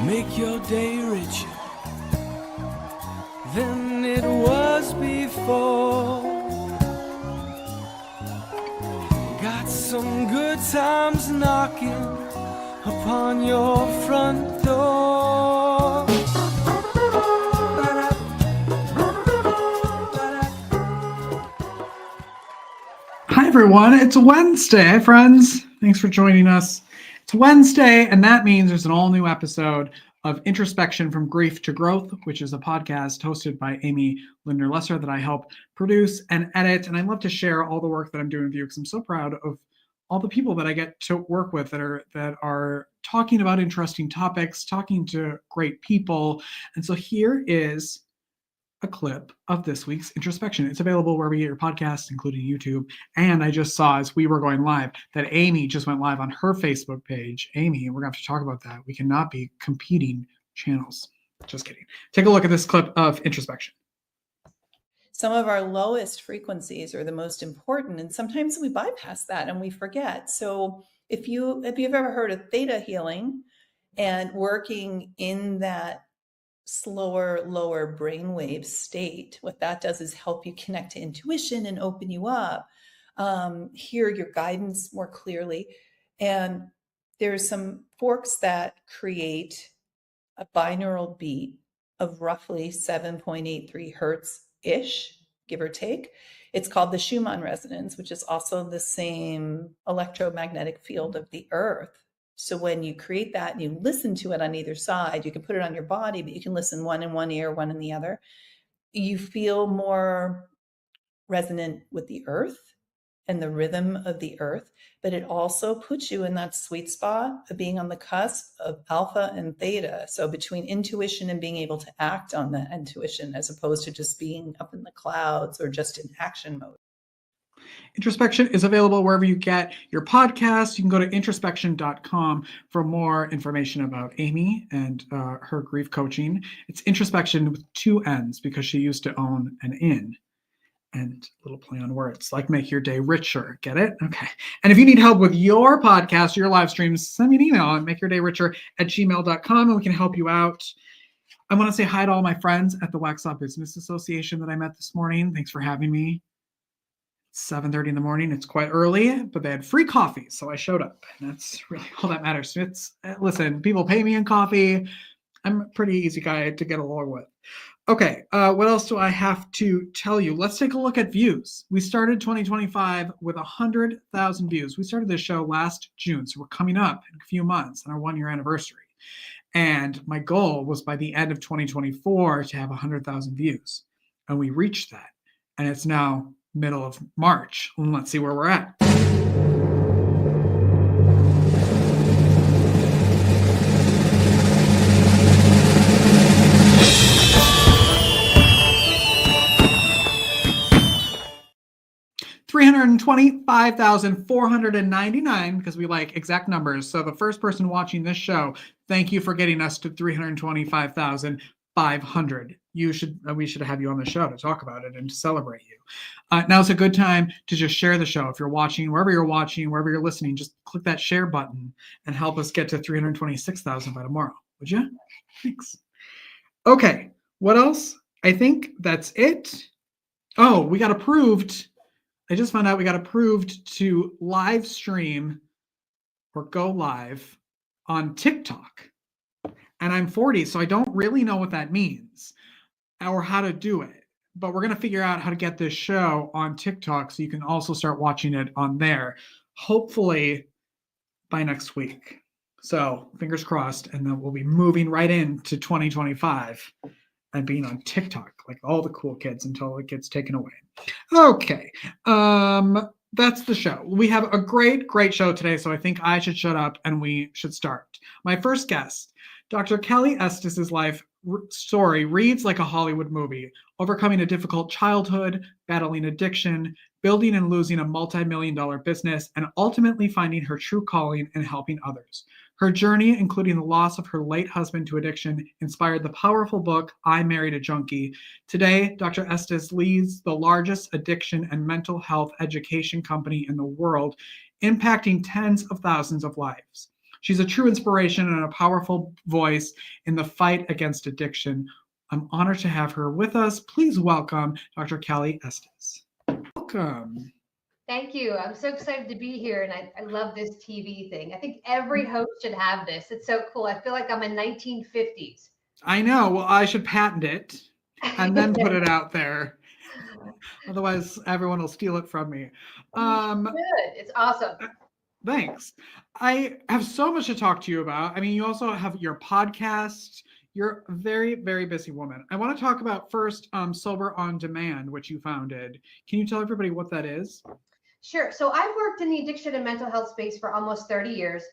make your day richer than it was before. Got some good times knocking upon your front door. Hi everyone, it's Wednesday, friends. Thanks for joining us. It's Wednesday, and that means there's an all-new episode of Introspection from Grief to Growth, which is a podcast hosted by Amy Lindner-Lesser that I help produce and edit. And I love to share all the work that I'm doing with you because I'm so proud of all the people that I get to work with that are talking about interesting topics, talking to great people. And so here is a clip of this week's introspection. It's available wherever you get your podcasts, including YouTube. And I just saw as we were going live that Amy just went live on her Facebook page. Amy, we're going to have to talk about that. We cannot be competing channels. Just kidding. Take a look at this clip of introspection. Some of our lowest frequencies are the most important, and sometimes we bypass that and we forget. So if you've ever heard of theta healing and working in that slower, lower brainwave state, what that does is help you connect to intuition and open you up, hear your guidance more clearly. And there's some forks that create a binaural beat of roughly 7.83 hertz-ish, give or take. It's called the Schumann resonance, which is also the same electromagnetic field of the earth. So when you create that and you listen to it on either side, you can put it on your body, but you can listen one in one ear, one in the other. You feel more resonant with the earth and the rhythm of the earth, but it also puts you in that sweet spot of being on the cusp of alpha and theta. So between intuition and being able to act on that intuition, as opposed to just being up in the clouds or just in action mode. Introspection is available wherever you get your podcasts. You can go to introspection.com for more information about Amy and her grief coaching. It's introspection with two N's because she used to own an inn. And a little play on words, like make your day richer. Get it? Okay. And if you need help with your podcast, your live streams, send me an email at makeyourdayricher@gmail.com and we can help you out. I want to say hi to all my friends at the Waxhaw Business Association that I met this morning. Thanks for having me. 7:30 in the morning. It's quite early, but they had free coffee, so I showed up. And that's really all that matters. Listen, people pay me in coffee. I'm a pretty easy guy to get along with. Okay, what else do I have to tell you? Let's take a look at views. We started 2025 with 100,000 views. We started this show last June, so we're coming up in a few months on our 1-year anniversary. And my goal was by the end of 2024 to have 100,000 views. And we reached that. And it's now middle of March. Let's see where we're at. $325,499 because we like exact numbers. So the first person watching this show, thank you for getting us to 325,500. We should have you on the show to talk about it and to celebrate you. Now's a good time to just share the show. If you're watching, wherever you're listening, just click that share button and help us get to 326,000 by tomorrow. Would you? Thanks. Okay. What else? I think that's it. Oh, we got approved. I just found out we got approved to live stream or go live on TikTok. And I'm 40, so I don't really know what that means or how to do it. But we're going to figure out how to get this show on TikTok so you can also start watching it on there, hopefully by next week. So fingers crossed, and then we'll be moving right into 2025 and being on TikTok like all the cool kids until it gets taken away. Okay, that's the show. We have a great show today, so I think I should shut up and we should start. My first guest, Dr. Cali Estes' life story reads like a Hollywood movie, overcoming a difficult childhood, battling addiction, building and losing a multi-million-dollar business, and ultimately finding her true calling in helping others. Her journey, including the loss of her late husband to addiction, inspired the powerful book, I Married a Junkie. Today, Dr. Estes leads the largest addiction and mental health education company in the world, impacting tens of thousands of lives. She's a true inspiration and a powerful voice in the fight against addiction. I'm honored to have her with us. Please welcome Dr. Cali Estes. Welcome. Thank you. I'm so excited to be here, and I love this TV thing. I think every host should have this. It's so cool. I feel like I'm in 1950s. I know. Well, I should patent it and then put it out there. Otherwise, everyone will steal it from me. Good. It's awesome. Thanks. I have so much to talk to you about. I mean, you also have your podcast. You're a very, very busy woman. I want to talk about first Sober on Demand, which you founded. Can you tell everybody what that is? Sure. So I've worked in the addiction and mental health space for almost 30 years,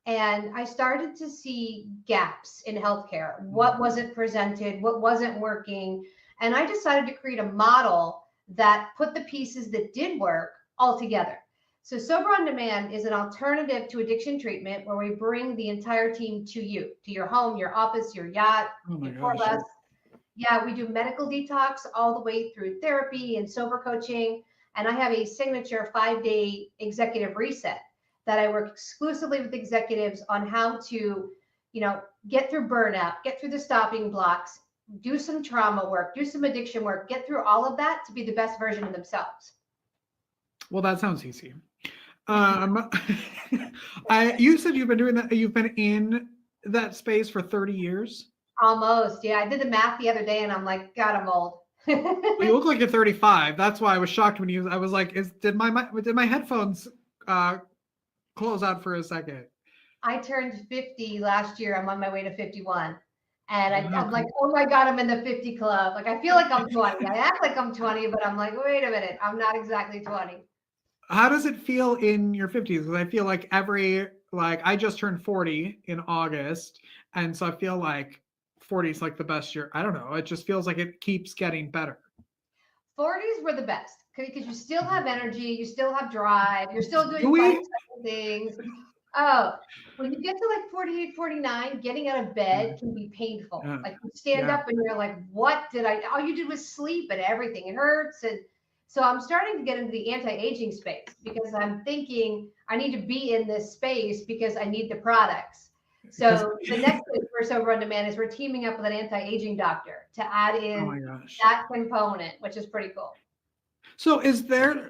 and I started to see gaps in healthcare. What wasn't presented, what wasn't working. And I decided to create a model that put the pieces that did work all together. So Sober on Demand is an alternative to addiction treatment where we bring the entire team to you, to your home, your office, your yacht, your tour bus. Yeah, we do medical detox all the way through therapy and sober coaching. And I have a signature 5-day executive reset that I work exclusively with executives on how to, get through burnout, get through the stopping blocks, do some trauma work, do some addiction work, get through all of that to be the best version of themselves. Well, that sounds easy. You said you've been doing that. You've been in that space for 30 years. Almost. Yeah. I did the math the other day and I'm like, God, I'm old. Well, you look like you're 35. That's why I was shocked when I was like, did my headphones close out for a second? I turned 50 last year. I'm on my way to 51. And I'm like, oh my God, I'm in the 50 club. Like, I feel like I'm 20. I act like I'm 20, but I'm like, wait a minute. I'm not exactly 20. How does it feel in your 50s? Because I feel like I just turned 40 in August. And so I feel like 40 is like the best year. I don't know. It just feels like it keeps getting better. 40s were the best because you still have energy. You still have drive. You're still doing fun things. Oh, when you get to like 48, 49, getting out of bed can be painful. Like you stand up and you're like, what did all you did was sleep and everything. It hurts. And so I'm starting to get into the anti-aging space because I'm thinking I need to be in this space because I need the products. So the next thing for Sober on Demand is we're teaming up with an anti-aging doctor to add in that component, which is pretty cool. So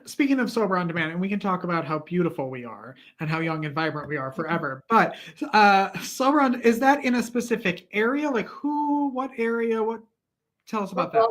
speaking of Sober on Demand, and we can talk about how beautiful we are and how young and vibrant we are forever, but is that in a specific area? Like what area? Tell us about that.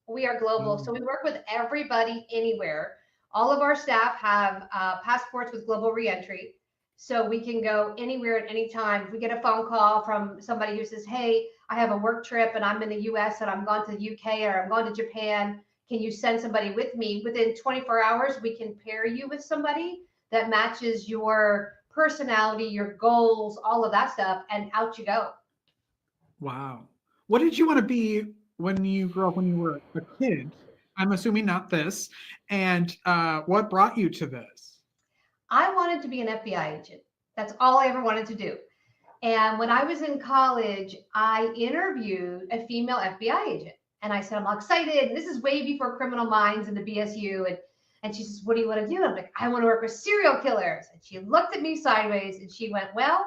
We are global. So we work with everybody anywhere. All of our staff have passports with global reentry. So we can go anywhere at any time. If we get a phone call from somebody who says, hey, I have a work trip and I'm in the US and I'm going to the UK or I'm going to Japan, can you send somebody with me? Within 24 hours, we can pair you with somebody that matches your personality, your goals, all of that stuff, and out you go. Wow. What did you want to be when you grew up, when you were a kid? I'm assuming not this. And what brought you to this? I wanted to be an FBI agent. That's all I ever wanted to do. And when I was in college, I interviewed a female FBI agent. And I said, I'm all excited. This is way before Criminal Minds and the BSU. And she says, what do you want to do? I'm like, I want to work with serial killers. And she looked at me sideways and she went, well,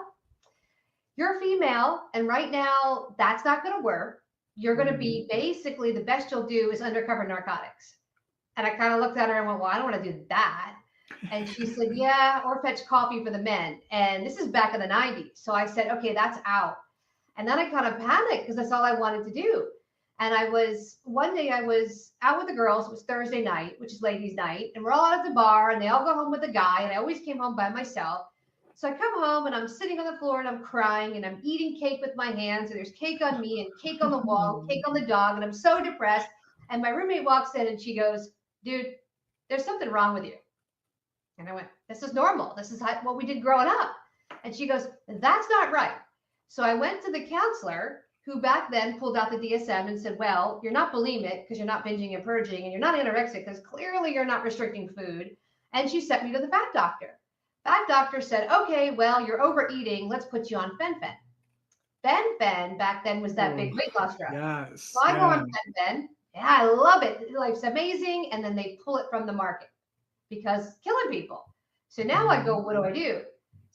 you're female. And right now, that's not going to work. You're going to be basically the best you'll do is undercover narcotics. And I kind of looked at her and went, well, I don't want to do that. And she said, yeah, or fetch coffee for the men. And this is back in the 90s. So I said, okay, that's out. And then I kind of panicked because that's all I wanted to do. And one day I was out with the girls. It was Thursday night, which is ladies' night. And we're all out at the bar and they all go home with a guy. And I always came home by myself. So I come home and I'm sitting on the floor and I'm crying and I'm eating cake with my hands. And there's cake on me and cake on the wall, cake on the dog. And I'm so depressed. And my roommate walks in and she goes, dude, there's something wrong with you. And I went, this is normal. This is what we did growing up. And she goes, that's not right. So I went to the counselor who back then pulled out the DSM and said, well, you're not bulimic because you're not binging and purging, and you're not anorexic because clearly you're not restricting food. And she sent me to the fat doctor. Fat doctor said, okay, well, you're overeating. Let's put you on fen-phen. Fen-phen back then was that big weight loss drug. Yes. So I go on fen-phen. Yeah, I love it. Life's amazing. And then they pull it from the market because killing people. So now I go, what do?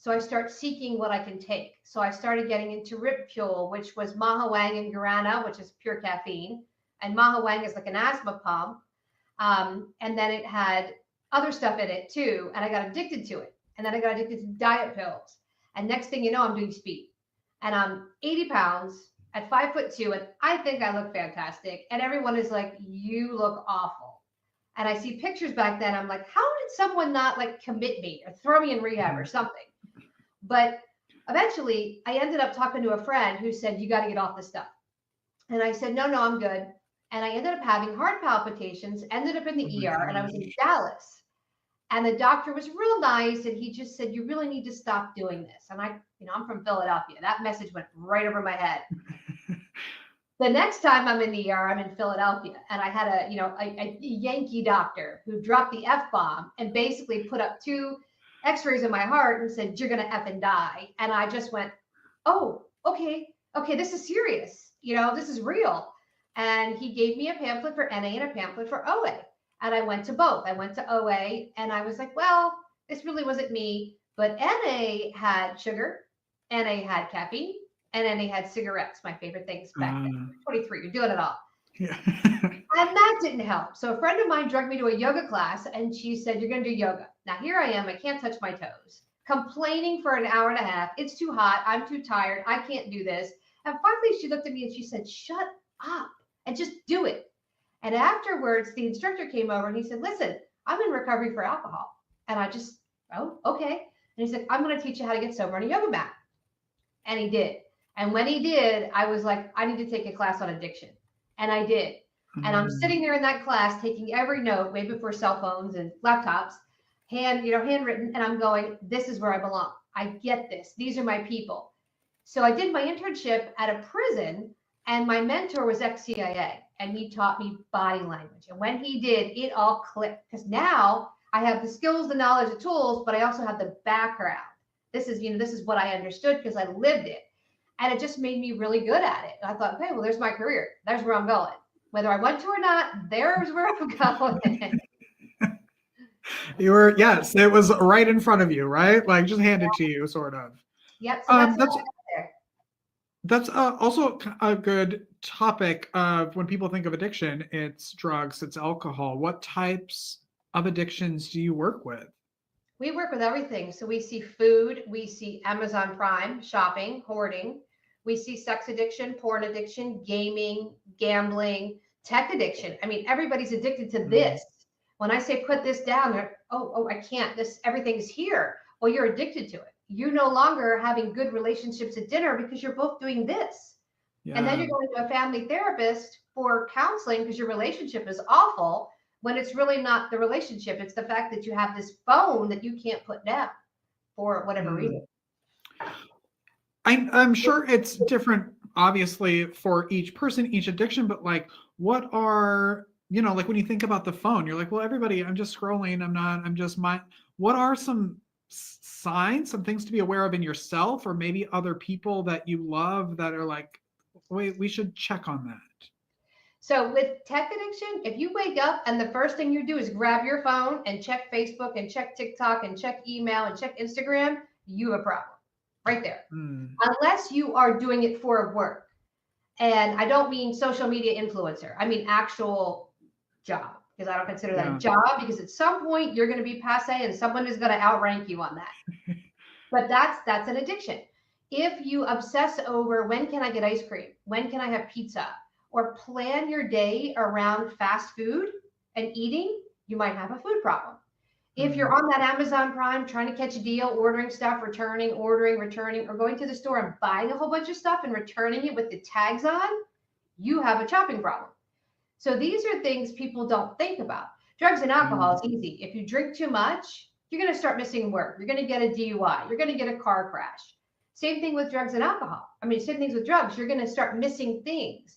So I start seeking what I can take. So I started getting into Rip Fuel, which was Mahawang and Guarana, which is pure caffeine. And Mahawang is like an asthma pump. And then it had other stuff in it too. And I got addicted to it. And then I got addicted to diet pills. And next thing you know, I'm doing speed. And I'm 80 pounds at 5'2", and I think I look fantastic. And everyone is like, you look awful. And I see pictures back then. I'm like, how did someone not like commit me or throw me in rehab or something? But eventually I ended up talking to a friend who said, you got to get off this stuff. And I said, no, I'm good. And I ended up having heart palpitations, ended up in the ER, and I was in Dallas. And the doctor was real nice. And he just said, you really need to stop doing this. And I'm from Philadelphia. That message went right over my head. The next time I'm in the ER, I'm in Philadelphia. And I had a Yankee doctor who dropped the F-bomb and basically put up 2 x-rays of my heart and said, you're going to effing die. And I just went, oh, okay, this is serious. This is real. And he gave me a pamphlet for NA and a pamphlet for OA. And I went to both. I went to OA and I was like, well, this really wasn't me. But NA had sugar, NA had caffeine, and NA had cigarettes, my favorite things back then. 23, you're doing it all. Yeah. And that didn't help. So a friend of mine dragged me to a yoga class and she said, you're going to do yoga. Now here I am. I can't touch my toes, complaining for an hour and a half. It's too hot. I'm too tired. I can't do this. And finally she looked at me and she said, shut up and just do it. And afterwards, the instructor came over and he said, listen, I'm in recovery for alcohol. And I just, oh, okay. And he said, I'm going to teach you how to get sober on a yoga mat. And he did. And when he did, I was like, I need to take a class on addiction. And I did. And I'm sitting there in that class, taking every note, way before cell phones and laptops, handwritten. And I'm going, this is where I belong. I get this. These are my people. So I did my internship at a prison, and my mentor was ex-CIA. And he taught me body language. And when he did, it all clicked. Because now I have the skills, the knowledge, the tools, but I also have the background. This is what I understood because I lived it. And it just made me really good at it. And I thought, okay, well, there's my career. There's where I'm going. Whether I want to or not, there's where I'm going. Yes, it was right in front of you, right? Like just handed to you, sort of. Yep. So that's also a good topic of when people think of addiction. It's drugs, it's alcohol. What types of addictions do you work with? We work with everything. So we see food, we see Amazon Prime, shopping, hoarding. We see sex addiction, porn addiction, gaming, gambling, tech addiction. I mean, everybody's addicted to this. When I say put this down, they're, oh, I can't. Everything's here. Well, you're addicted to it. You're no longer having good relationships at dinner because you're both doing this. Yeah. And then you're going to a family therapist for counseling because your relationship is awful, when it's really not the relationship. It's the fact that you have this phone that you can't put down for whatever reason. I'm sure it's different, obviously, for each person, each addiction, but like, what are, like when you think about the phone, you're like, well, everybody, I'm just scrolling. What are some signs, some things to be aware of in yourself or maybe other people that you love that are like, wait, we should check on that? So with tech addiction, if you wake up and the first thing you do is grab your phone and check Facebook and check TikTok and check email and check Instagram, you have a problem right there. Unless you are doing it for work. And I don't mean social media influencer. I mean actual job, because I don't consider that a job, because at some point you're going to be passe and someone is going to outrank you on that. But that's an addiction. If you obsess over when can I get ice cream? When can I have pizza? Or plan your day around fast food and eating, you might have a food problem. If you're on that Amazon Prime trying to catch a deal, ordering stuff, returning, ordering, returning, or going to the store and buying a whole bunch of stuff and returning it with the tags on, you have a shopping problem. So these are things people don't think about. Drugs and alcohol is easy. If you drink too much, you're going to start missing work. You're going to get a DUI. You're going to get a car crash. Same thing with drugs and alcohol. Same things with drugs. You're going to start missing things.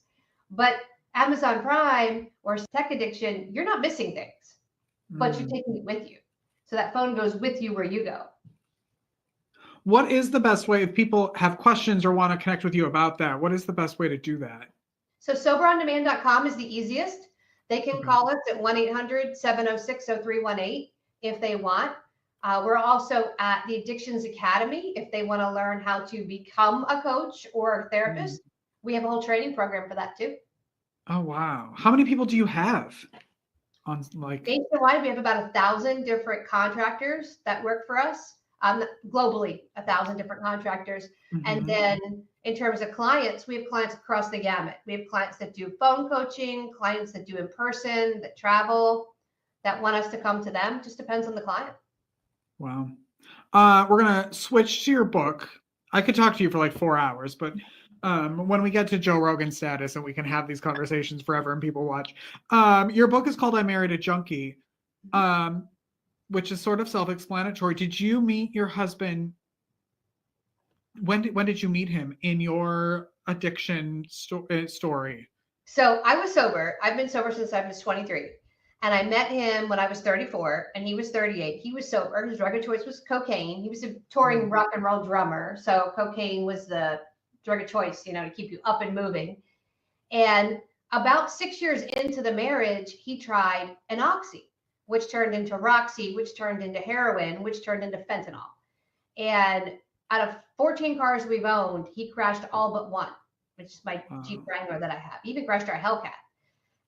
But Amazon Prime or tech addiction, you're not missing things, but you're taking it with you. So that phone goes with you where you go. What is the best way if people have questions or want to connect with you about that? What is the best way to do that? So soberondemand.com is the easiest. They can call us at 1-800-706-0318 if they want. We're also at the Addictions Academy if they want to learn how to become a coach or a therapist. We have a whole training program for that too. Oh, wow. How many people do you have on like? Nationwide, we have about 1,000 different contractors that work for us. Globally, 1,000 different contractors. And then in terms of clients, we have clients across the gamut. We have clients that do phone coaching, clients that do in person, that travel, that want us to come to them. Just depends on the client. Wow. We're going to switch to your book. I could talk to you for like 4 hours, but when we get to Joe Rogan status and we can have these conversations forever and people watch. Your book is called I Married a Junkie, which is sort of self-explanatory. Did you meet your husband? When did you meet him in your addiction story? So I was sober. I've been sober since I was 23. And I met him when I was 34 and he was 38. He was sober. His drug of choice was cocaine. He was a touring rock and roll drummer. So cocaine was the drug of choice, to keep you up and moving. And about 6 years into the marriage, he tried an oxy, which turned into Roxy, which turned into heroin, which turned into fentanyl. And out of 14 cars we've owned, he crashed all but one, which is my Jeep Wrangler that I have. He even crashed our Hellcat.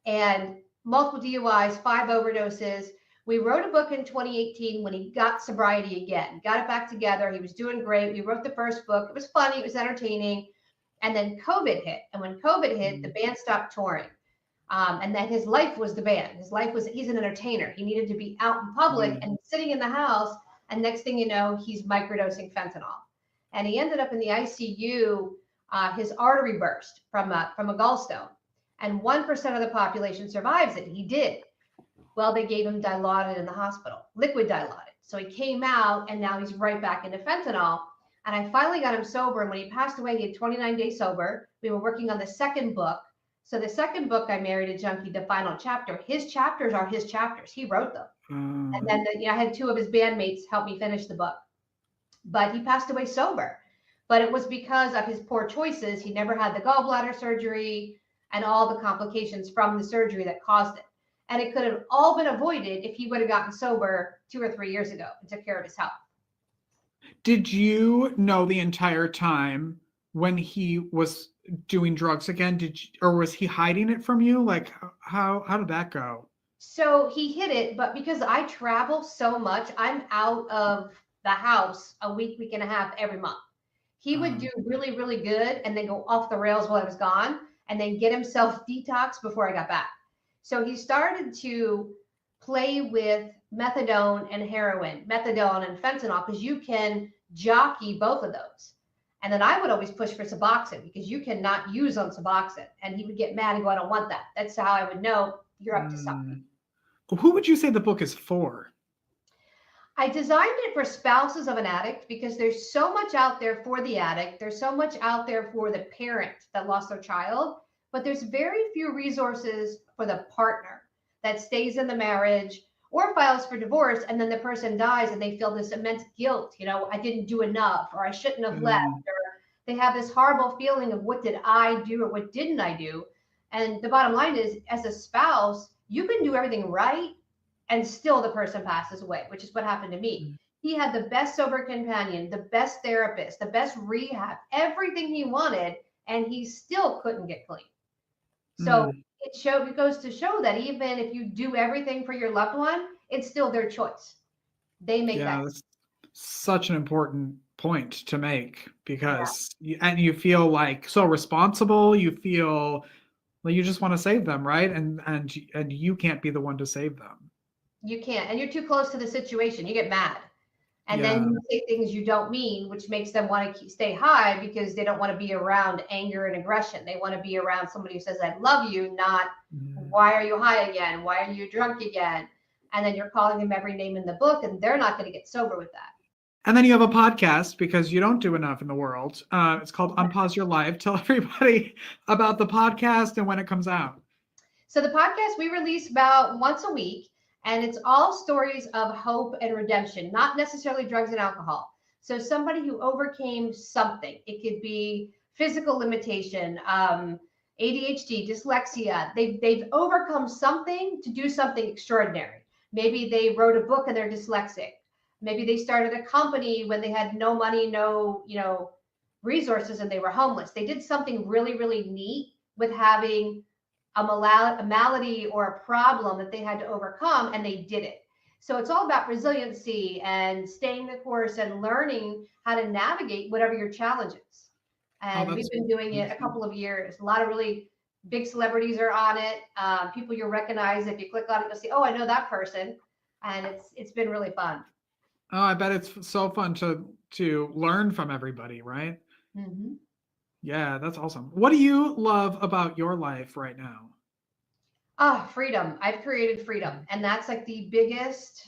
And multiple DUIs, 5 overdoses. We wrote a book in 2018 when he got sobriety again, got it back together. He was doing great. We wrote the first book. It was funny. It was entertaining. And then COVID hit. And when COVID hit, the band stopped touring. And then his life was the band. He's an entertainer. He needed to be out in public and sitting in the house. And next thing you know, he's microdosing fentanyl. And he ended up in the ICU. His artery burst from a gallstone. And 1% of the population survives it. He did. Well, they gave him Dilaudid in the hospital, liquid Dilaudid. So he came out and now he's right back into fentanyl. And I finally got him sober. And when he passed away, he had 29 days sober. We were working on the second book. So the second book, I Married a Junkie, the final chapter, his chapters are his chapters. He wrote them. And then I had 2 of his bandmates help me finish the book. But he passed away sober. But it was because of his poor choices. He never had the gallbladder surgery and all the complications from the surgery that caused it. And it could have all been avoided if he would have gotten sober 2 or 3 years ago and took care of his health. Did you know the entire time when he was doing drugs again? Or was he hiding it from you? Like, how did that go? So he hid it, but because I travel so much, I'm out of the house a week and a half every month. He would do really, really good and then go off the rails while I was gone and then get himself detoxed before I got back. So he started to play with methadone and heroin, methadone and fentanyl, because you can jockey both of those. And then I would always push for Suboxone because you cannot use on Suboxone. And he would get mad and go, I don't want that. That's how I would know you're up to something. Who would you say the book is for? I designed it for spouses of an addict because there's so much out there for the addict. There's so much out there for the parent that lost their child, but there's very few resources for the partner that stays in the marriage or files for divorce. And then the person dies and they feel this immense guilt. I didn't do enough, or I shouldn't have left, or they have this horrible feeling of what did I do or what didn't I do? And the bottom line is, as a spouse, you can do everything right and still the person passes away, which is what happened to me. He had the best sober companion, the best therapist, the best rehab, everything he wanted, and he still couldn't get clean. So it goes to show that even if you do everything for your loved one, it's still their choice. They make that. That's such an important point to make because you feel like so responsible. You feel like you just want to save them, right? And you can't be the one to save them. You can't, and you're too close to the situation. You get mad, and then you say things you don't mean, which makes them want to stay high because they don't want to be around anger and aggression. They want to be around somebody who says, I love you, not why are you high again? Why are you drunk again? And then you're calling them every name in the book, and they're not going to get sober with that. And then you have a podcast because you don't do enough in the world. It's called Unpause Your Life. Tell everybody about the podcast and when it comes out. So the podcast we release about once a week. And it's all stories of hope and redemption, not necessarily drugs and alcohol. So somebody who overcame something, it could be physical limitation, ADHD, dyslexia. They've overcome something to do something extraordinary. Maybe they wrote a book and they're dyslexic. Maybe they started a company when they had no money, no, resources, and they were homeless. They did something really, really neat with having a malady or a problem that they had to overcome, and they did it. So it's all about resiliency and staying the course and learning how to navigate whatever your challenge is. And we've been doing it a couple of years. A lot of really big celebrities are on it. People you'll recognize. If you click on it, you'll see, oh, I know that person. And it's been really fun. Oh, I bet it's so fun to learn from everybody, right? Mm-hmm. Yeah, that's awesome. What do you love about your life right now? Freedom. I've created freedom. And that's like the biggest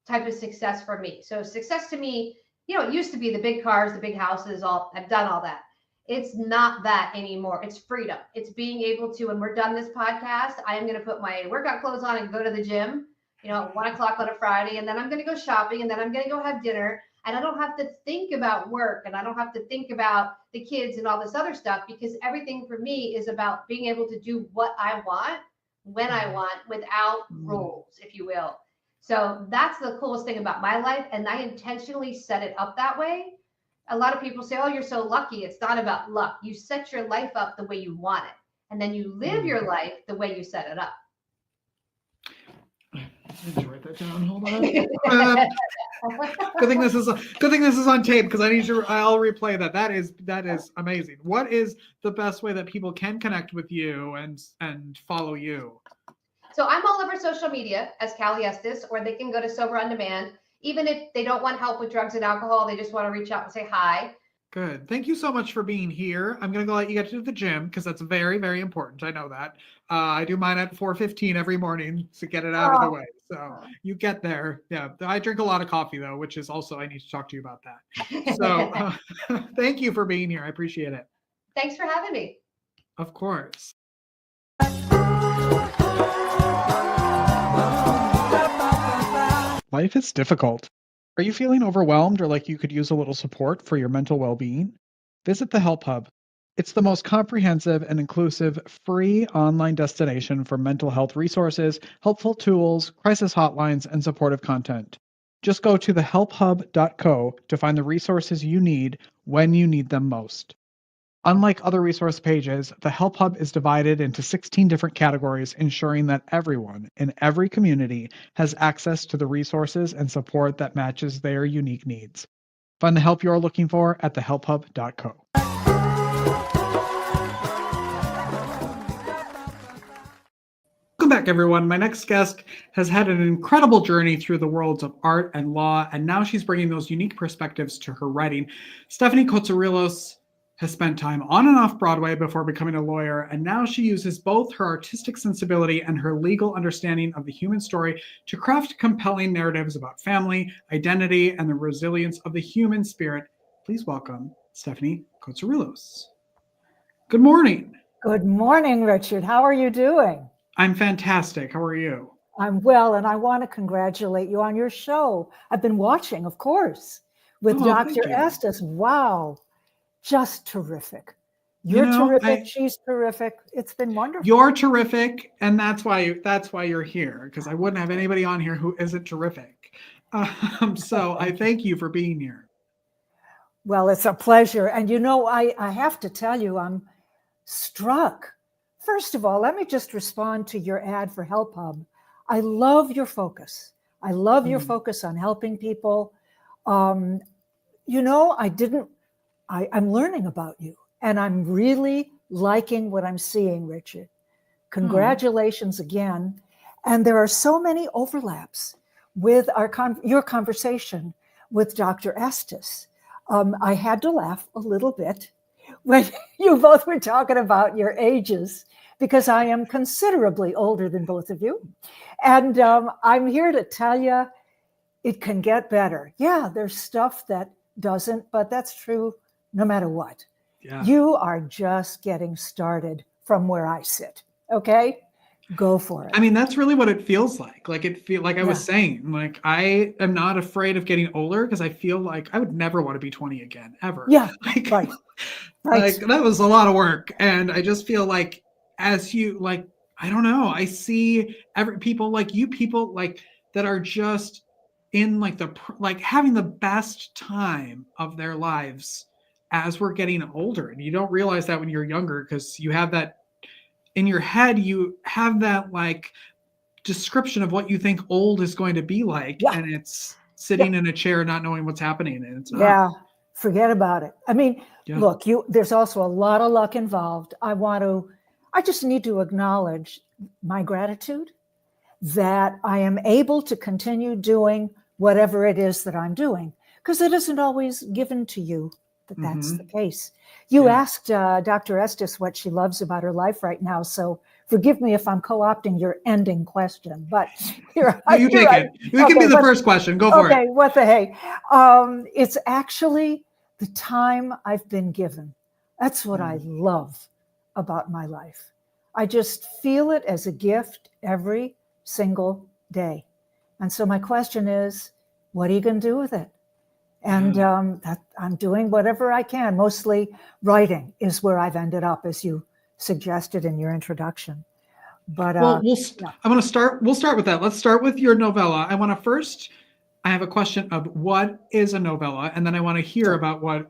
type of success for me. So success to me, it used to be the big cars, the big houses, I've done all that. It's not that anymore. It's freedom. It's being able to, when we're done this podcast, I am going to put my workout clothes on and go to the gym, at 1:00 on a Friday. And then I'm going to go shopping, and then I'm going to go have dinner. And I don't have to think about work, and I don't have to think about the kids and all this other stuff, because everything for me is about being able to do what I want, when I want, without rules, if you will. So that's the coolest thing about my life. And I intentionally set it up that way. A lot of people say, oh, you're so lucky. It's not about luck. You set your life up the way you want it. And then you live your life the way you set it up. Let me write that down. Hold on. Good thing this is on tape, because I'll replay that. That is amazing. What is the best way that people can connect with you and follow you? So I'm all over social media as Cali Estes, or they can go to Sober on Demand. Even if they don't want help with drugs and alcohol, they just want to reach out and say hi. Good. Thank you so much for being here. I'm going to go let you get to the gym, because that's very, very important. I know that. I do mine at 4:15 every morning to get it out of the way. So you get there. Yeah. I drink a lot of coffee, though, which is also, I need to talk to you about that. So thank you for being here. I appreciate it. Thanks for having me. Of course. Life is difficult. Are you feeling overwhelmed or like you could use a little support for your mental well-being? Visit the Help Hub. It's the most comprehensive and inclusive free online destination for mental health resources, helpful tools, crisis hotlines, and supportive content. Just go to thehelphub.co to find the resources you need when you need them most. Unlike other resource pages, the Help Hub is divided into 16 different categories, ensuring that everyone in every community has access to the resources and support that matches their unique needs. Find the help you're looking for at thehelphub.co. Welcome back, everyone. My next guest has had an incredible journey through the worlds of art and law, and now she's bringing those unique perspectives to her writing. Stephanie Cotsirilos has spent time on and off Broadway before becoming a lawyer, and now she uses both her artistic sensibility and her legal understanding of the human story to craft compelling narratives about family, identity, and the resilience of the human spirit. Please welcome Stephanie Cotsirilos. Good morning. Good morning, Richard. How are you doing? I'm fantastic. How are you? I'm well, and I want to congratulate you on your show. I've been watching, of course, with Dr. Estes. Wow. Just terrific. You're terrific. She's terrific. It's been wonderful. You're terrific, and that's why you're here, because I wouldn't have anybody on here who isn't terrific. So I thank you for being here. Well, it's a pleasure. And I have to tell you, I'm struck. First of all, let me just respond to your ad for Help Hub. I love your focus. I love your focus on helping people. I'm learning about you, and I'm really liking what I'm seeing, Richard. Congratulations again. And there are so many overlaps with your conversation with Dr. Estes. I had to laugh a little bit when you both were talking about your ages, because I am considerably older than both of you. And I'm here to tell you it can get better. Yeah, there's stuff that doesn't, but that's true no matter what. Yeah. You are just getting started from where I sit. Okay? Go for it. I mean, that's really what it feels like. I was saying, like, I am not afraid of getting older, because I feel like I would never want to be 20 again, ever. Yeah, right. Like, that was a lot of work. And I just feel like, I don't know, I see people like that are just in like like having the best time of their lives as we're getting older. And you don't realize that when you're younger, because you have that in your head, you have that like description of what you think old is going to be like. Yeah. And it's sitting in a chair, not knowing what's happening. And it's not. Yeah, forget about it. I mean, Yeah. look, there's also a lot of luck involved. I just need to acknowledge my gratitude that I am able to continue doing whatever it is that I'm doing, because it isn't always given to you that that's the case. You asked Dr. Estes what she loves about her life right now, so forgive me if I'm co-opting your ending question, but you take it. You can be the first question. Go for it. Okay, what the hey? It's actually the time I've been given. That's what I love about my life. I just feel it as a gift every single day. And so my question is, what are you going to do with it? And I'm doing whatever I can. Mostly writing is where I've ended up, as you suggested in your introduction. But We'll start with that. Let's start with your novella. I have a question of what is a novella, and then I want to hear about what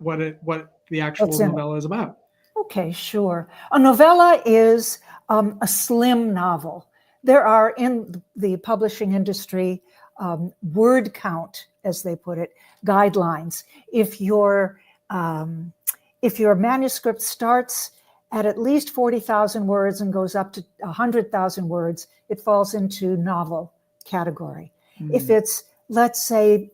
the actual novella is about. Okay, sure. A novella is a slim novel. There are in the publishing industry word count, as they put it, guidelines. If your manuscript starts at least 40,000 words and goes up to 100,000 words, it falls into novel category. If it's, let's say,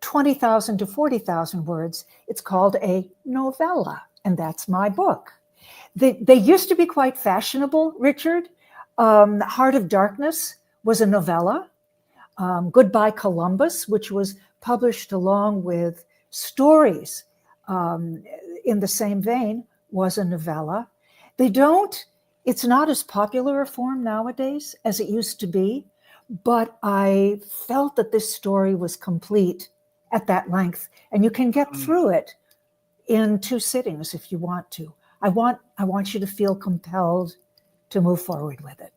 20,000 to 40,000 words, it's called a novella, and that's my book. They used to be quite fashionable, Richard. Heart of Darkness was a novella. Goodbye Columbus, which was published along with stories in the same vein, was a novella. It's not as popular a form nowadays as it used to be, but I felt that this story was complete at that length, and you can get through it in 2 sittings if you want to. I want you to feel compelled to move forward with it.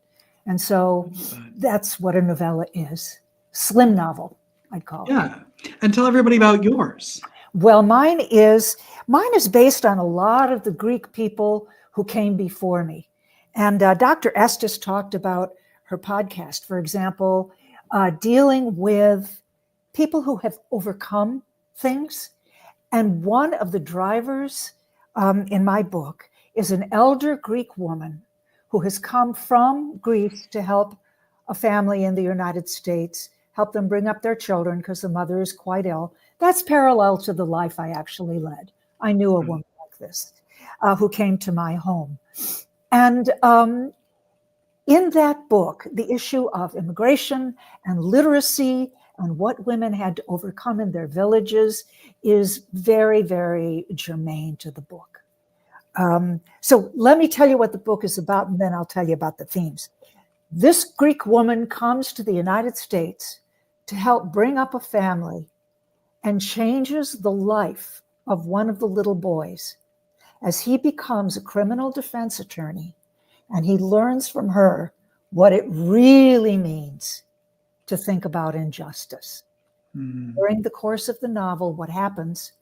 And so that's what a novella is. Slim novel, I'd call it. Yeah. And tell everybody about yours. Well, mine is based on a lot of the Greek people who came before me. And Dr. Estes talked about her podcast, for example, dealing with people who have overcome things. And one of the drivers in my book is an elder Greek woman who has come from Greece to help a family in the United States, help them bring up their children because the mother is quite ill. That's parallel to the life I actually led. I knew a woman like this who came to my home. And in that book, the issue of immigration and literacy and what women had to overcome in their villages is very, very germane to the book. So let me tell you what the book is about, and then I'll tell you about the themes. This Greek woman comes to the United States to help bring up a family and changes the life of one of the little boys as he becomes a criminal defense attorney, and he learns from her what it really means to think about injustice. During the course of the novel, what happens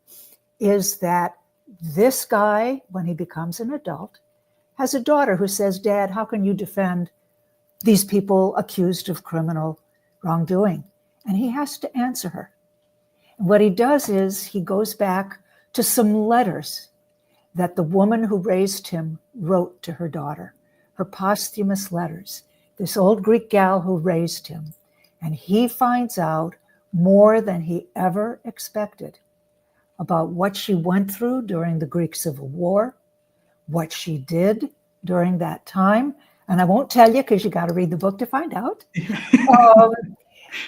is that this guy, when he becomes an adult, has a daughter who says, "Dad, how can you defend these people accused of criminal wrongdoing?" And he has to answer her. And what he does is he goes back to some letters that the woman who raised him wrote to her daughter, her posthumous letters, this old Greek gal who raised him. And he finds out more than he ever expected about what she went through during the Greek Civil War, what she did during that time. And I won't tell you because you got to read the book to find out.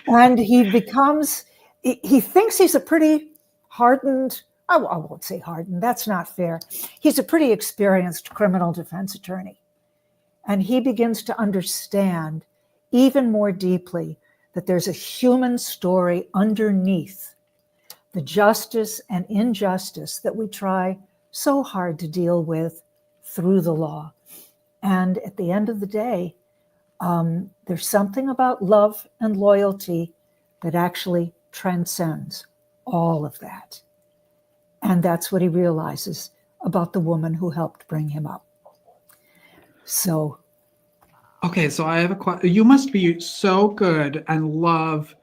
And he thinks he's a pretty hardened, I won't say hardened, that's not fair. He's a pretty experienced criminal defense attorney. And he begins to understand even more deeply that there's a human story underneath the justice and injustice that we try so hard to deal with through the law. And at the end of the day, there's something about love and loyalty that actually transcends all of that. And that's what he realizes about the woman who helped bring him up. So, Okay, so I have a question. You must be so good and love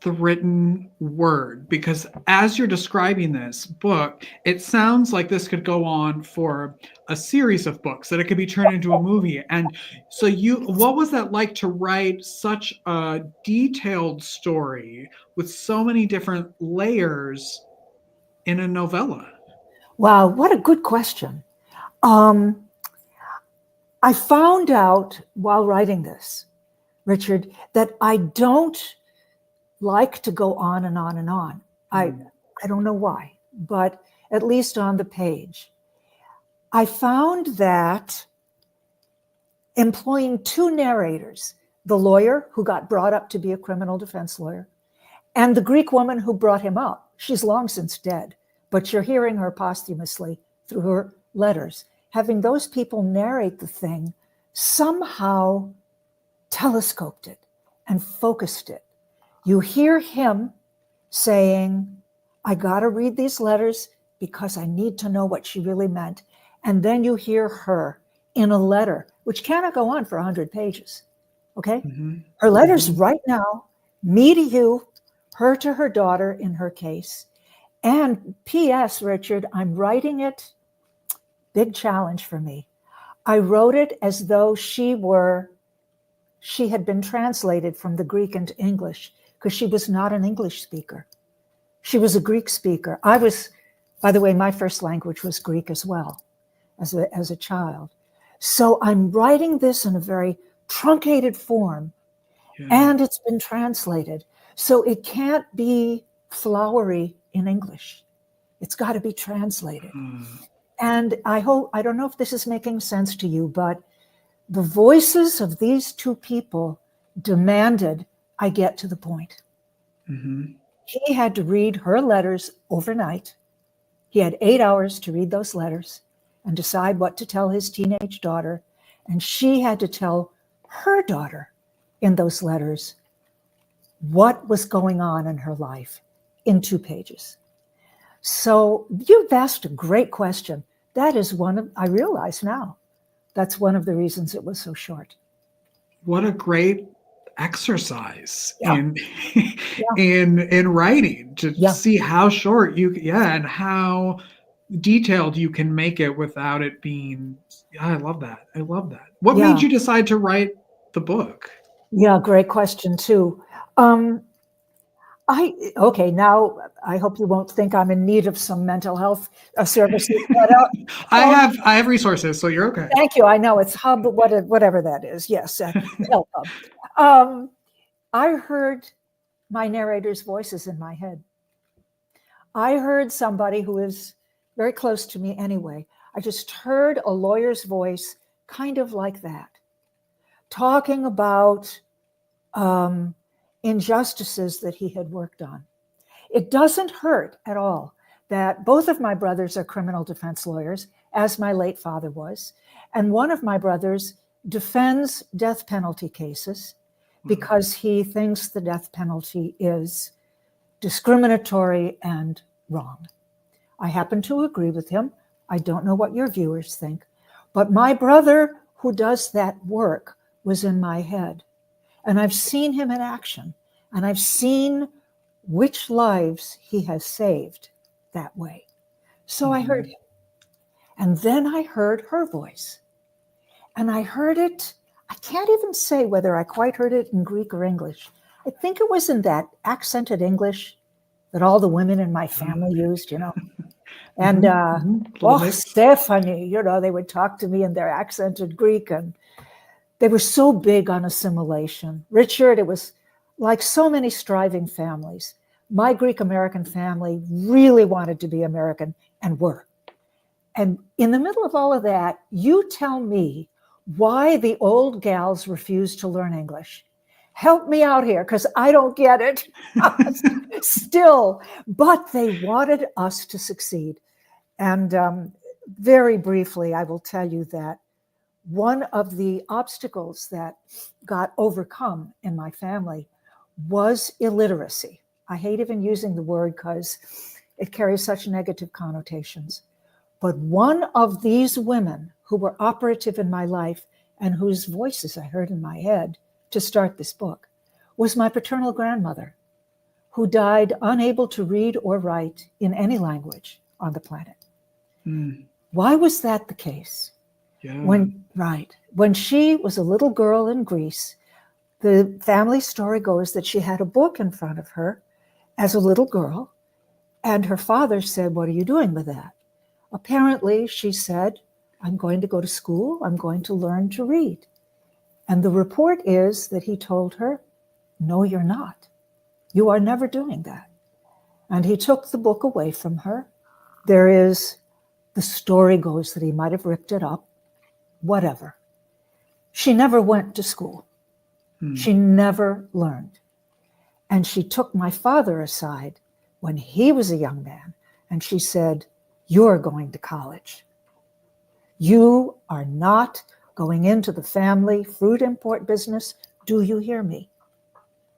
the written word, because as you're describing this book, it sounds like this could go on for a series of books, that it could be turned into a movie. And so what was that like to write such a detailed story with so many different layers in a novella? wow, what a good question. I found out while writing this, Richard, that I don't like to go on and on and on. I don't know why, but at least on the page. I found that employing two narrators, the lawyer who got brought up to be a criminal defense lawyer, and the Greek woman who brought him up, she's long since dead, but you're hearing her posthumously through her letters. Having those people narrate the thing somehow telescoped it and focused it. You hear him saying, I got to read these letters because I need to know what she really meant. And then you hear her in a letter, which cannot go on for 100 pages. Okay? Mm-hmm. Her letters right now, me to you, her to her daughter in her case. And P.S., Richard, I'm writing it, big challenge for me. I wrote it as though she had been translated from the Greek into English, because she was not an English speaker. She was a Greek speaker. I was, by the way, my first language was Greek as well, as a child. So I'm writing this in a very truncated form, and it's been translated. So it can't be flowery in English. It's got to be translated. And I don't know if this is making sense to you, but the voices of these two people demanded I get to the point. Mm-hmm. He had to read her letters overnight. He had 8 hours to read those letters and decide what to tell his teenage daughter. And she had to tell her daughter in those letters what was going on in her life in 2 pages. So you've asked a great question. That is I realize now, that's one of the reasons it was so short. What a great exercise Yeah. in writing, to see how short and how detailed you can make it without it being. I love that. What made you decide to write the book? Yeah, great question too. Now I hope you won't think I'm in need of some mental health services. But, I have resources, so you're okay. Thank you. I know it's Hub, whatever that is. Yes, Help Hub. I heard my narrator's voices in my head. I heard somebody who is very close to me anyway. I just heard a lawyer's voice, kind of like that, talking about injustices that he had worked on. It doesn't hurt at all that both of my brothers are criminal defense lawyers, as my late father was, and one of my brothers defends death penalty cases because he thinks the death penalty is discriminatory and wrong. I happen to agree with him. I don't know what your viewers think, but my brother who does that work was in my head. And I've seen him in action, and I've seen which lives he has saved that way. So I heard him. And then I heard her voice. And I heard it, I can't even say whether I quite heard it in Greek or English. I think it was in that accented English that all the women in my family used, And, Stephanie, they would talk to me in their accented Greek, and they were so big on assimilation. Richard, it was like so many striving families. My Greek American family really wanted to be American and were. And in the middle of all of that, you tell me why the old gals refuse to learn English. Help me out here, because I don't get it still. But they wanted us to succeed. And very briefly, I will tell you that one of the obstacles that got overcome in my family was illiteracy. I hate even using the word because it carries such negative connotations. But one of these women who were operative in my life and whose voices I heard in my head to start this book was my paternal grandmother, who died unable to read or write in any language on the planet. Mm. Why was that the case? Yeah. When she was a little girl in Greece, the family story goes that she had a book in front of her as a little girl, and her father said, "What are you doing with that?" Apparently, she said, "I'm going to go to school. I'm going to learn to read." And the report is that he told her, "No, you're not. You are never doing that." And he took the book away from her. The story goes that he might have ripped it up, whatever. She never went to school. She never learned. And she took my father aside when he was a young man, and she said, "You're going to college. You are not going into the family fruit import business. Do you hear me?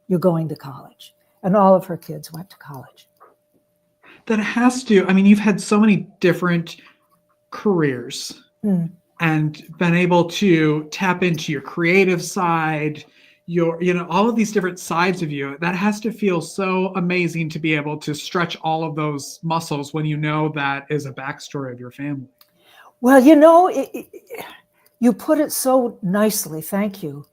You're going to college." And all of her kids went to college. That has to, I mean, you've had so many different careers and been able to tap into your creative side, all of these different sides of you. That has to feel so amazing to be able to stretch all of those muscles when you know that is a backstory of your family. Well, you put it so nicely. Thank you.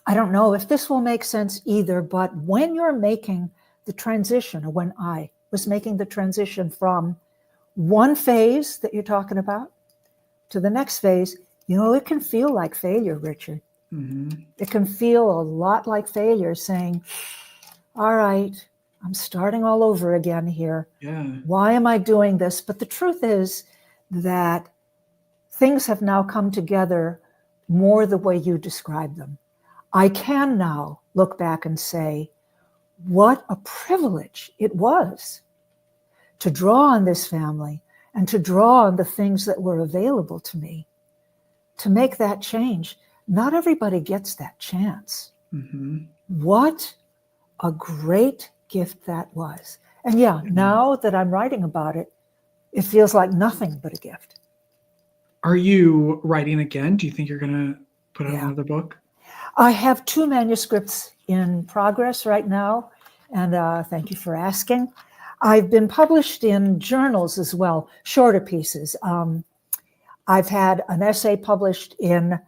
I don't know if this will make sense either, but when you're making the transition, or when I was making the transition from one phase that you're talking about to the next phase, it can feel like failure, Richard. Mm-hmm. It can feel a lot like failure, saying, "All right, I'm starting all over again here. Yeah. Why am I doing this?" But the truth is that things have now come together more the way you describe them. I can now look back and say, what a privilege it was to draw on this family and to draw on the things that were available to me to make that change. Not everybody gets that chance. Mm-hmm. What a great gift that was. And now that I'm writing about it, it feels like nothing but a gift. Are you writing again? Do you think you're going to put out another book? I have 2 manuscripts in progress right now, and thank you for asking. I've been published in journals as well, shorter pieces. I've had an essay published in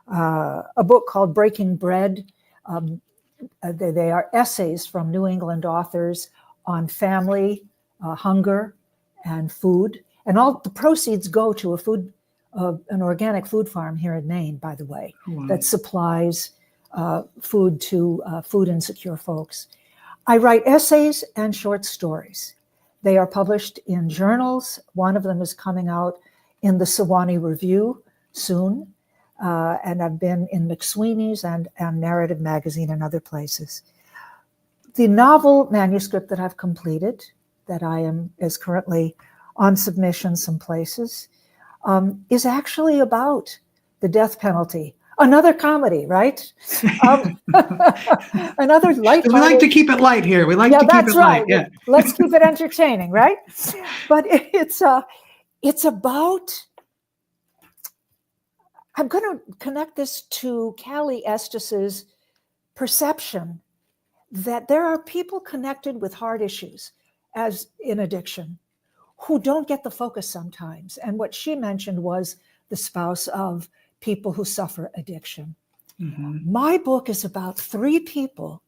a book called Breaking Bread. They are essays from New England authors on family, hunger, and food. And all the proceeds go to an organic food farm here in Maine, by the way, that supplies food to food insecure folks. I write essays and short stories. They are published in journals. One of them is coming out in the Sewanee Review soon. And I've been in McSweeney's and Narrative Magazine and other places. The novel manuscript that I've completed, that is currently on submission some places, is actually about the death penalty. Another comedy, right? Another light. We like to keep it light here. We like to keep it light. Yeah, let's keep it entertaining, right? But it's about. I'm going to connect this to Cali Estes's perception that there are people connected with hard issues, as in addiction, who don't get the focus sometimes. And what she mentioned was the spouse of people who suffer addiction. Mm-hmm. My book is about 3 people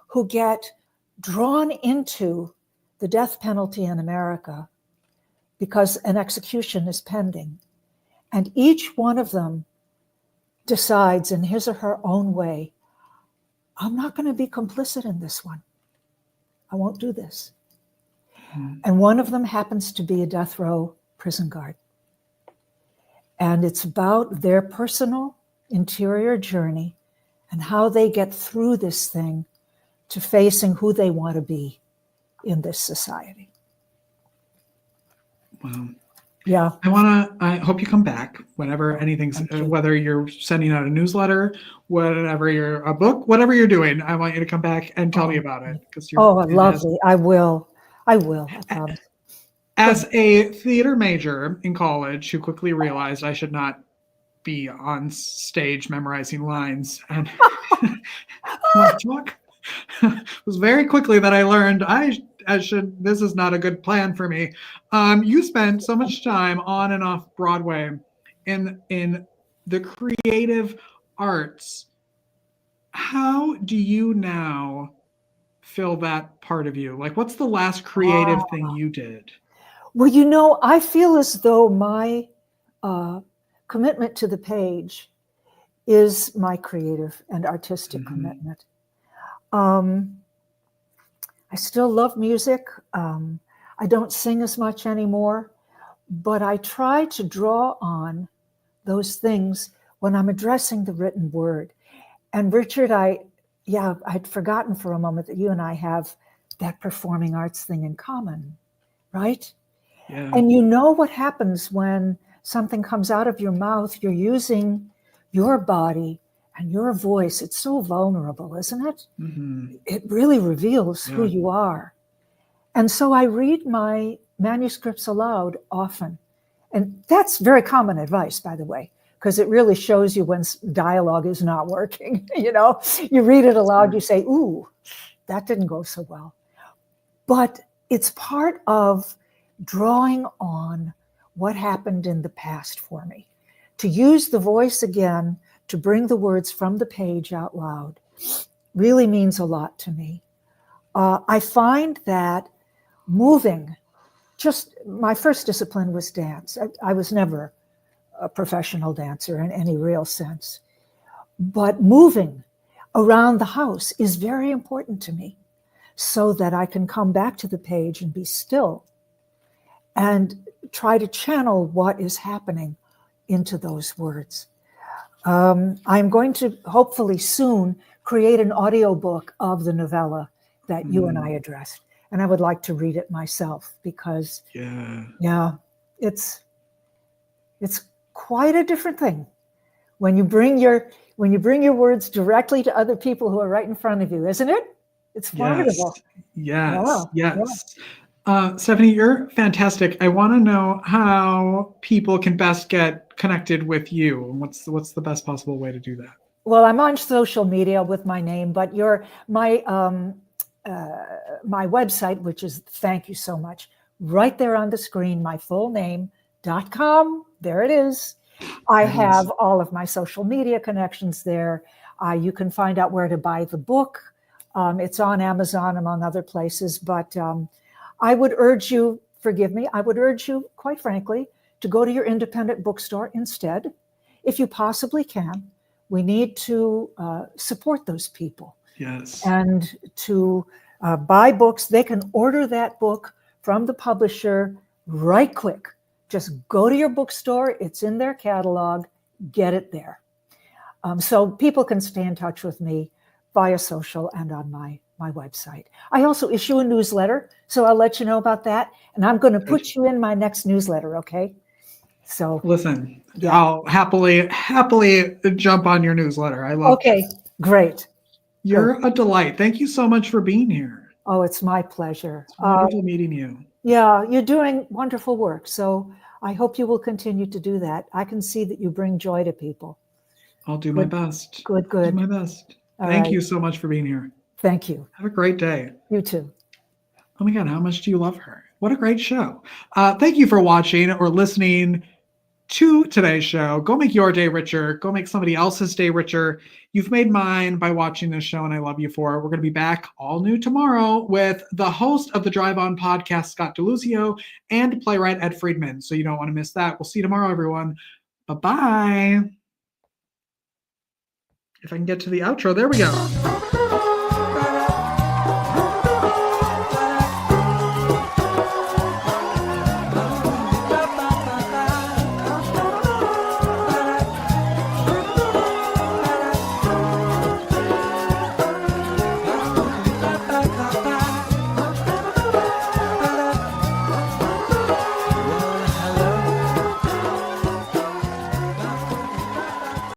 who get drawn into the death penalty in America because an execution is pending. And each one of them decides in his or her own way, I'm not going to be complicit in this one. I won't do this. Mm-hmm. And one of them happens to be a death row prison guard. And it's about their personal interior journey and how they get through this thing to facing who they want to be in this society. Wow. Yeah. I hope you come back whenever anything's, Thank you. whether you're sending out a newsletter, whatever you're a book, whatever you're doing, I want you to come back and tell me about it because you're Oh, fantastic. lovely. I will. I promise. As a theater major in college who quickly realized I should not be on stage memorizing lines and want to talk, it was very quickly that I learned I should, this is not a good plan for me. You spent so much time on and off Broadway in the creative arts. How do you now fill that part of you? Like, what's the last creative thing you did? Well, I feel as though my commitment to the page is my creative and artistic commitment. I still love music. I don't sing as much anymore, but I try to draw on those things when I'm addressing the written word. And Richard, I'd forgotten for a moment that you and I have that performing arts thing in common, right? Yeah. And you know what happens when something comes out of your mouth, you're using your body and your voice. It's so vulnerable, isn't it? It really reveals who you are. And so I read my manuscripts aloud often. And that's very common advice, by the way, because it really shows you when dialogue is not working. You read it aloud, you say, ooh, that didn't go so well. But it's part of drawing on what happened in the past for me. To use the voice again, to bring the words from the page out loud, really means a lot to me. I find that moving, just my first discipline was dance. I was never a professional dancer in any real sense. But moving around the house is very important to me so that I can come back to the page and be still and try to channel what is happening into those words. I'm going to hopefully soon create an audiobook of the novella that you and I addressed. And I would like to read it myself because it's quite a different thing when you bring your words directly to other people who are right in front of you, isn't it? It's formidable. Yes. Stephanie, you're fantastic. I want to know how people can best get connected with you, and what's the best possible way to do that? Well, I'm on social media with my name, but my website, which is, thank you so much, right there on the screen, myfullname.com. There it is. I have all of my social media connections there. You can find out where to buy the book. It's on Amazon, among other places. But I would urge you, quite frankly, to go to your independent bookstore instead, if you possibly can. We need to support those people. Yes. And to buy books. They can order that book from the publisher right quick. Just go to your bookstore. It's in their catalog. Get it there. So people can stay in touch with me via social and on my website. I also issue a newsletter, so I'll let you know about that. And I'm going to put you in my next newsletter, okay? So listen, I'll happily jump on your newsletter. I love it. Okay, great. You're a delight. Thank you so much for being here. Oh, it's my pleasure. It's wonderful meeting you. Yeah, you're doing wonderful work. So I hope you will continue to do that. I can see that you bring joy to people. I'll do my best. Good. Do my best. Thank you so much for being here. Thank you. Have a great day. You too. Oh my God, how much do you love her? What a great show. Thank you for watching or listening to today's show. Go make your day richer. Go make somebody else's day richer. You've made mine by watching this show, and I love you for it. We're going to be back all new tomorrow with the host of the Drive On podcast, Scott DeLuzio, and playwright Ed Friedman. So you don't want to miss that. We'll see you tomorrow, everyone. Bye-bye. If I can get to the outro, there we go.